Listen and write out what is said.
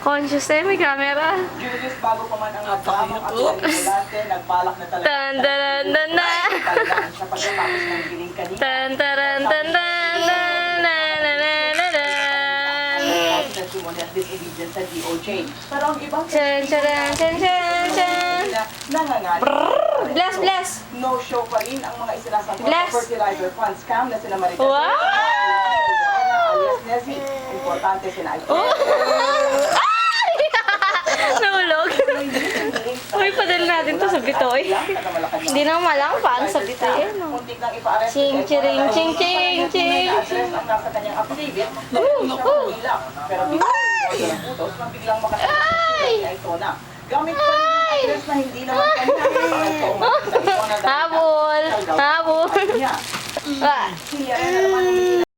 Conscious na may camera. Julius, bago pa man ang nagdamang at manipulante, nagbalak na talaga. Tan taran tan tan. Talagaan siya pagkatapos ng giling kanina. Tan taran tan tan na na na na na na. Testimony at disobedience sa DOJ. Pero ang ibang Chan charan chan chan chan. nangangalit. Bless bless. No show pa rin ang mga isinasangkot Bless. na fertilizer fund scam na sina Marites. Wow! Alias Nessie. Importante sina Nahulog. Uy, padala natin to sa bitoy. Hindi na malang paano sa bitoy yan. Oh. Ching, chiring, ching, ching, ching. Ang nasa kanyang affidavit, pero biglang makasama ito na. Gamit pa rin ang address na hindi naman kanya. Habol. Habol. Niya. Ah. Siya na naman hindi